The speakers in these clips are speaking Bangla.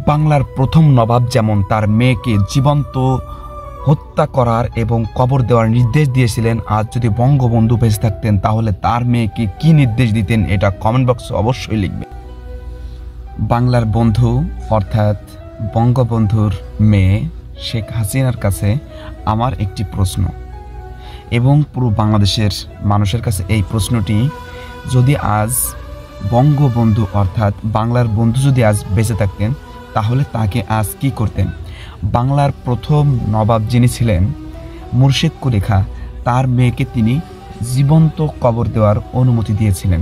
বাংলার প্রথম নবাব যেমন তার মেয়েকে জীবন্ত হত্যা করার এবং কবর দেওয়ার নির্দেশ দিয়েছিলেন, আজ যদি বঙ্গবন্ধু বেঁচে থাকতেন তাহলে তার মেয়েকে কি নির্দেশ দিতেন এটা কমেন্ট বক্সে অবশ্যই লিখবেন। বাংলার বন্ধু অর্থাৎ বঙ্গবন্ধুর মেয়ে শেখ হাসিনার কাছে আমার একটি প্রশ্ন এবং পুরো বাংলাদেশের মানুষের কাছে এই প্রশ্নটি, যদি আজ বঙ্গবন্ধু অর্থাৎ বাংলার বন্ধু যদি আজ বেঁচে থাকতেন তাহলে তাকে আজ কি করতেন? বাংলার প্রথম নবাব যিনি ছিলেন মুর্শিদ কুলি খাঁ, তার মেয়েকে তিনি জীবন্ত কবর দেওয়ার অনুমতি দিয়েছিলেন।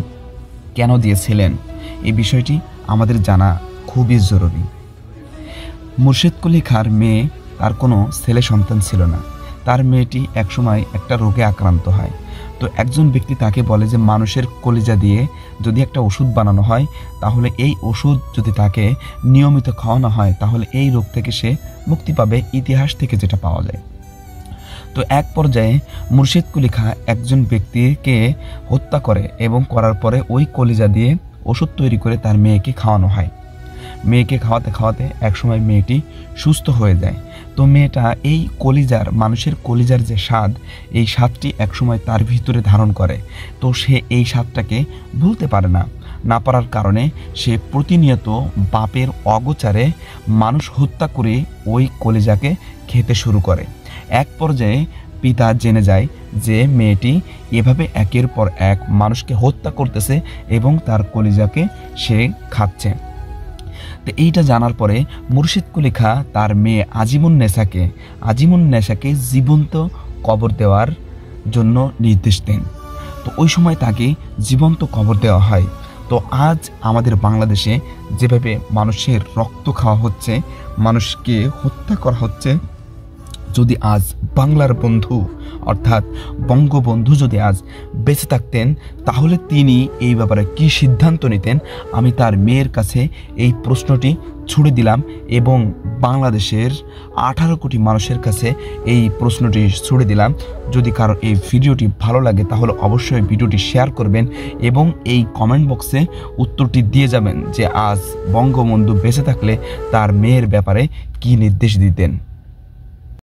কেন দিয়েছিলেন এই বিষয়টি আমাদের জানা খুবই জরুরি। মুর্শিদ কুলি খাঁর মেয়ে, তার কোনো ছেলে সন্তান ছিল না। তার মেয়েটি একসময় একটা রোগে আক্রান্ত হয়। তো একজন ব্যক্তি তাকে বলে যে মানুষের কলিজা দিয়ে যদি একটা ওষুধ বানানো হয় তাহলে এই ওষুধ যদি তাকে নিয়মিত খাওয়ানো হয় তাহলে এই রোগ থেকে সে মুক্তি পাবে, ইতিহাস থেকে যেটা পাওয়া যায়। তো এক পর্যায়ে মুর্শিদ কুলি খাঁ একজন ব্যক্তিকে হত্যা করে এবং করার পরে ওই কলিজা দিয়ে ওষুধ তৈরি করে তার মেয়েকে খাওয়ানো হয়। মেয়েকে খাওয়াতে খাওয়াতে একসময় মেয়েটি সুস্থ হয়ে যায়। তো মেয়েটা এই কলিজার, মানুষের কলিজার যে স্বাদ, এই স্বাদটি একসময় তার ভিতরে ধারণ করে। তো সে এই স্বাদটাকে ভুলতে পারে না, না পারার কারণে সে প্রতিনিয়ত বাপের অগোচরে মানুষ হত্যা করে ওই কলিজাকে খেতে শুরু করে। এক পর্যায়ে পিতা জেনে যায় যে মেয়েটি এভাবে একের পর এক মানুষকে হত্যা করতেছে এবং তার কলিজাকে সে খাচ্ছে। তো এইটা জানার পরে মুর্শিদ কুলি খাঁ তার মেয়ে আজিমুন্নেসাকে জীবন্ত কবর দেওয়ার জন্য নির্দেশ দেন। তো ওই সময় তাকে জীবন্ত কবর দেওয়া হয়। তো আজ আমাদের বাংলাদেশে যেভাবে মানুষের রক্ত খাওয়া হচ্ছে, মানুষকে হত্যা করা হচ্ছে, যদি আজ বাংলার বন্ধু অর্থাৎ বঙ্গবন্ধু যদি আজ বেঁচে থাকতেন তাহলে তিনি এই ব্যাপারে কী সিদ্ধান্ত নিতেন, আমি তার মেয়ের কাছে এই প্রশ্নটি ছুড়ে দিলাম এবং বাংলাদেশের 18 কোটি মানুষের কাছে এই প্রশ্নটি ছুড়ে দিলাম। যদি কারো এই ভিডিওটি ভালো লাগে তাহলে অবশ্যই ভিডিওটি শেয়ার করবেন এবং এই কমেন্ট বক্সে উত্তরটি দিয়ে যাবেন যে আজ বঙ্গবন্ধু বেঁচে থাকলে তার মেয়ের ব্যাপারে কী নির্দেশ দিতেন।